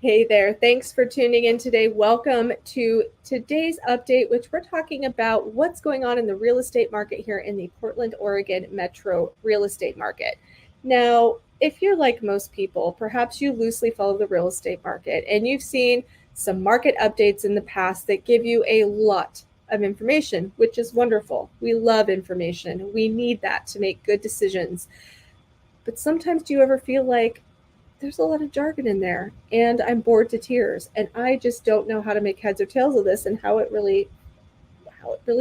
Hey there. Thanks for tuning in today. Welcome to today's update, which we're talking about what's going on in the real estate market here in the Portland, Oregon metro real estate market. Now, if you're like most people, perhaps you loosely follow the real estate market and you've seen some market updates in the past that give you a lot of information, which is wonderful. We love information. We need that to make good decisions. But sometimes do you ever feel like there's a lot of jargon in there and I'm bored to tears and I just don't know how to make heads or tails of this and how it really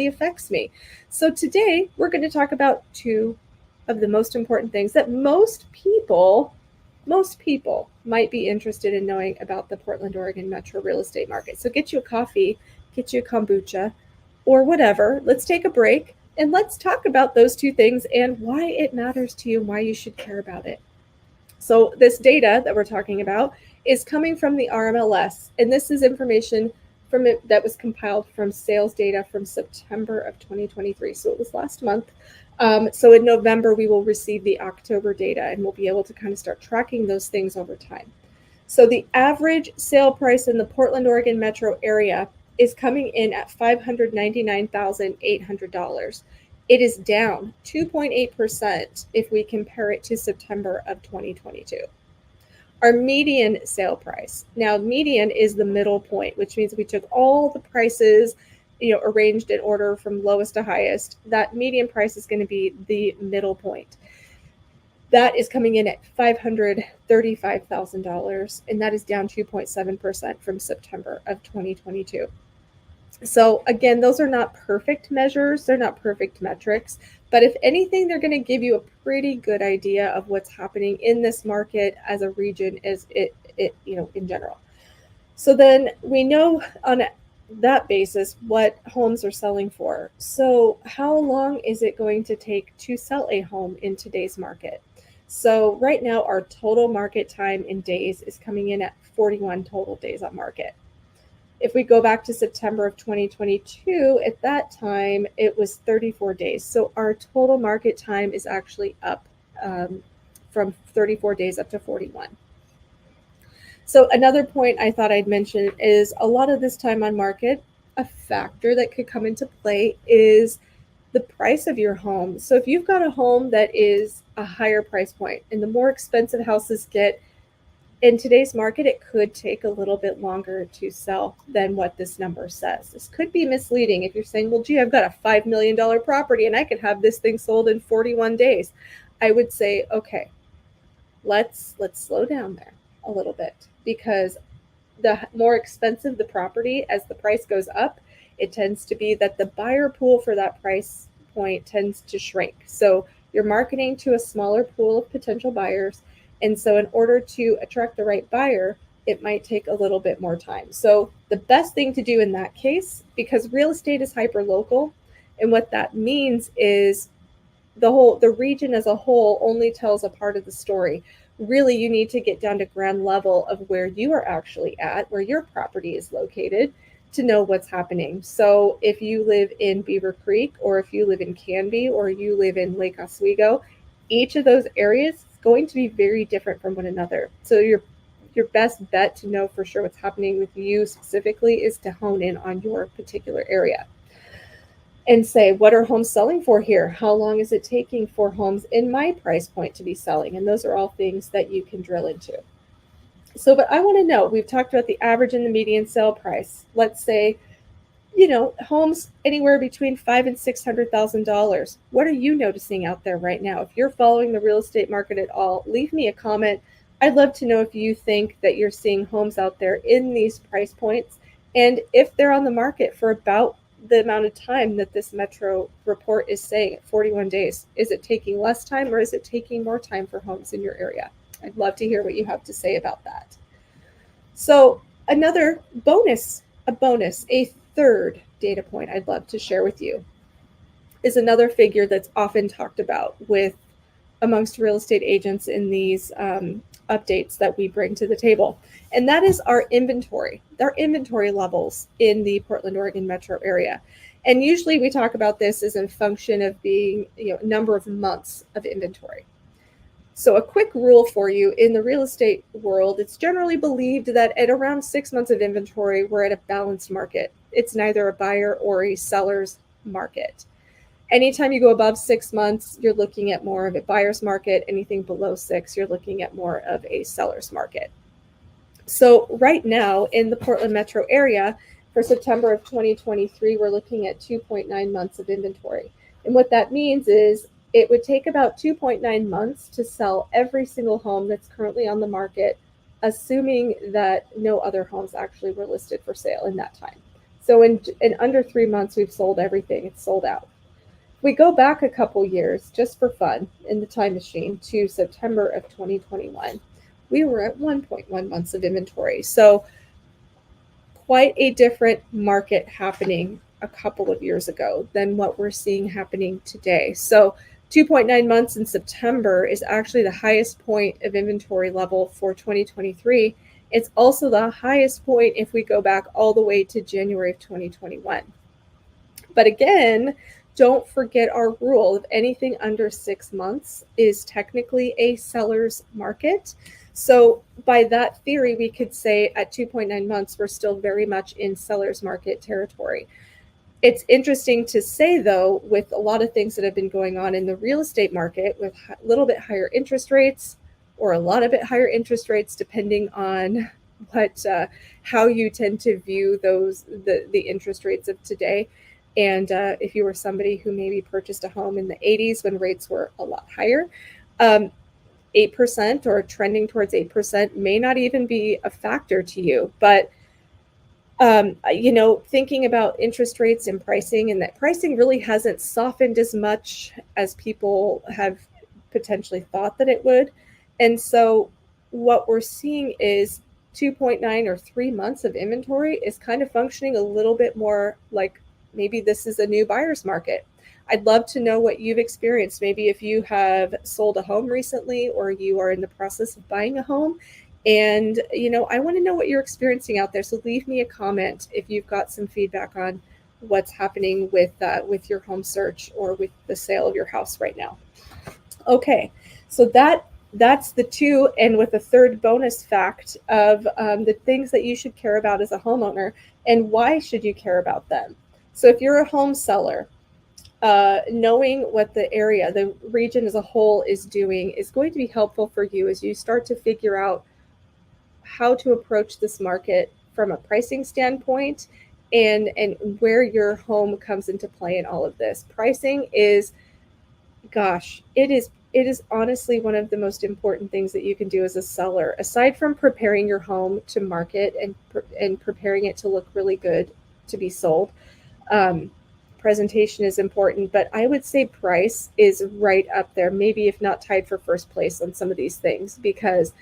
affects me. So today we're going to talk about two of the most important things that most people might be interested in knowing about the Portland, Oregon metro real estate market. So get you a coffee, get you a kombucha or whatever. Let's take a break and let's talk about those two things and why it matters to you and why you should care about it. So this data that we're talking about is coming from the RMLS, and this is information from it that was compiled from sales data from September of 2023. So it was last month. So in November, we will receive the October data, and we'll be able to kind of start tracking those things over time. So the average sale price in the Portland, Oregon metro area is coming in at $599,800. It is down 2.8% if we compare it to September of 2022. Our median sale price. Now, median is the middle point, which means we took all the prices, arranged in order from lowest to highest. That median price is going to be the middle point. That is coming in at $535,000, and that is down 2.7% from September of 2022. So again, those are not perfect measures. They're not perfect metrics, but if anything, they're going to give you a pretty good idea of what's happening in this market as a region, as it in general. So then we know on that basis what homes are selling for. So how long is it going to take to sell a home in today's market? So right now, our total market time in days is coming in at 41 total days on market. If we go back to September of 2022, at that time, it was 34 days. So our total market time is actually up from 34 days up to 41. So another point I thought I'd mention is a lot of this time on market, a factor that could come into play is the price of your home. So if you've got a home that is a higher price point, and the more expensive houses get, in today's market, it could take a little bit longer to sell than what this number says. This could be misleading if you're saying, well, gee, I've got a $5 million property and I could have this thing sold in 41 days. I would say, okay, let's slow down there a little bit, because the more expensive the property, as the price goes up, it tends to be that the buyer pool for that price point tends to shrink. So you're marketing to a smaller pool of potential buyers. And so in order to attract the right buyer, it might take a little bit more time. So the best thing to do in that case, because real estate is hyper local, and what that means is the region as a whole only tells a part of the story. Really, you need to get down to ground level of where you are actually at, where your property is located, to know what's happening. So if you live in Beaver Creek, or if you live in Canby, or you live in Lake Oswego, each of those areas going to be very different from one another. So your best bet to know for sure what's happening with you specifically is to hone in on your particular area and say, what are homes selling for here? How long is it taking for homes in my price point to be selling? And those are all things that you can drill into. So, but I want to know, we've talked about the average and the median sale price. Let's say, homes anywhere between $500,000 and $600,000. What are you noticing out there right now? If you're following the real estate market at all, leave me a comment. I'd love to know if you think that you're seeing homes out there in these price points, and if they're on the market for about the amount of time that this metro report is saying, at 41 days. Is it taking less time, or is it taking more time for homes in your area? I'd love to hear what you have to say about that. So another bonus, a third data point I'd love to share with you is another figure that's often talked about amongst real estate agents in these updates that we bring to the table. And that is our inventory levels in the Portland, Oregon metro area. And usually we talk about this as a function of being, number of months of inventory. So a quick rule for you in the real estate world, it's generally believed that at around 6 months of inventory, we're at a balanced market. It's neither a buyer or a seller's market. Anytime you go above 6 months, you're looking at more of a buyer's market. Anything below 6, you're looking at more of a seller's market. So right now in the Portland metro area for September of 2023, we're looking at 2.9 months of inventory. And what that means is it would take about 2.9 months to sell every single home that's currently on the market, assuming that no other homes actually were listed for sale in that time. So in under 3 months, we've sold everything. It's sold out. We go back a couple years just for fun in the time machine to September of 2021. We were at 1.1 months of inventory. So quite a different market happening a couple of years ago than what we're seeing happening today. So 2.9 months in September is actually the highest point of inventory level for 2023. It's also the highest point if we go back all the way to January of 2021. But again, don't forget our rule of anything under 6 months is technically a seller's market. So by that theory, we could say at 2.9 months, we're still very much in seller's market territory. It's interesting to say, though, with a lot of things that have been going on in the real estate market with a little bit higher interest rates or a lot of bit higher interest rates, depending on how you tend to view the interest rates of today. And if you were somebody who maybe purchased a home in the 80s when rates were a lot higher, 8% or trending towards 8% may not even be a factor to you. But, thinking about interest rates and pricing, and that pricing really hasn't softened as much as people have potentially thought that it would. And so what we're seeing is 2.9 or 3 months of inventory is kind of functioning a little bit more like maybe this is a new buyer's market. I'd love to know what you've experienced. Maybe if you have sold a home recently or you are in the process of buying a home. And, I want to know what you're experiencing out there. So leave me a comment if you've got some feedback on what's happening with your home search or with the sale of your house right now. Okay, so that's the two, and with a third bonus fact of the things that you should care about as a homeowner and why should you care about them. So if you're a home seller, knowing what the region as a whole is doing is going to be helpful for you as you start to figure out how to approach this market from a pricing standpoint and where your home comes into play in all of this. Pricing is, it is honestly one of the most important things that you can do as a seller, aside from preparing your home to market and preparing it to look really good to be sold. Presentation is important, but I would say price is right up there, maybe if not tied for first place on some of these things, because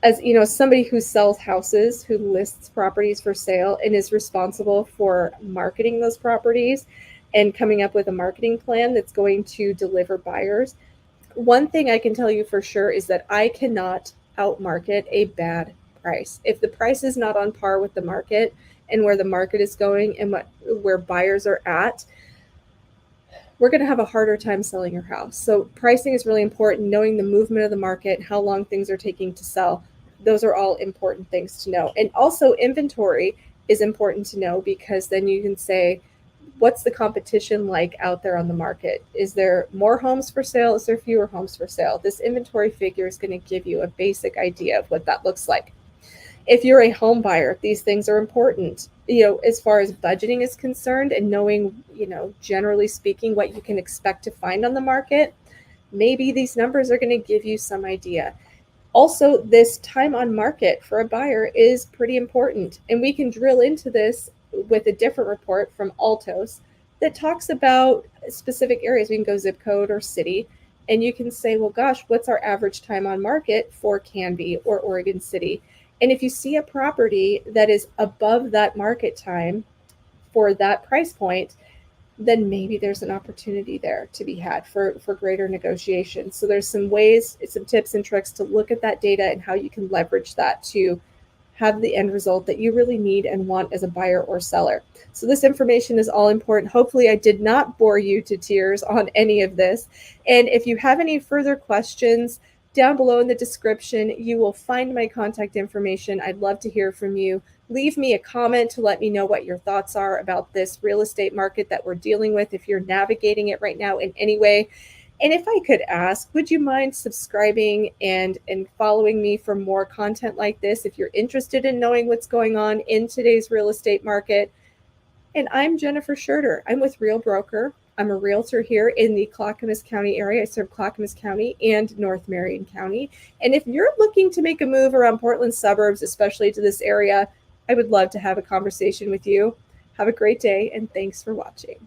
as somebody who sells houses, who lists properties for sale and is responsible for marketing those properties and coming up with a marketing plan that's going to deliver buyers, one thing I can tell you for sure is that I cannot outmarket a bad price. If the price is not on par with the market and where the market is going and where buyers are at, we're going to have a harder time selling your house. So pricing is really important, knowing the movement of the market, how long things are taking to sell. Those are all important things to know. And also inventory is important to know, because then you can say, what's the competition like out there on the market? Is there more homes for sale? Is there fewer homes for sale? This inventory figure is going to give you a basic idea of what that looks like. If you're a home buyer, these things are important, as far as budgeting is concerned and knowing, generally speaking, what you can expect to find on the market. Maybe these numbers are going to give you some idea. Also, this time on market for a buyer is pretty important. And we can drill into this with a different report from Altos that talks about specific areas. We can go zip code or city, and you can say, well, gosh, what's our average time on market for Canby or Oregon City? And if you see a property that is above that market time for that price point, then maybe there's an opportunity there to be had for greater negotiation. So there's some ways, some tips and tricks to look at that data and how you can leverage that to have the end result that you really need and want as a buyer or seller. So this information is all important. Hopefully I did not bore you to tears on any of this. And if you have any further questions, Down below in the description, you will find my contact information. I'd love to hear from you. Leave me a comment to let me know what your thoughts are about this real estate market that we're dealing with, if you're navigating it right now in any way. And if I could ask, would you mind subscribing and following me for more content like this if you're interested in knowing what's going on in today's real estate market? And I'm Jennifer Schurter. I'm with Real Broker. I'm a realtor here in the Clackamas County area. I serve Clackamas County and North Marion County. And if you're looking to make a move around Portland suburbs, especially to this area, I would love to have a conversation with you. Have a great day, and thanks for watching.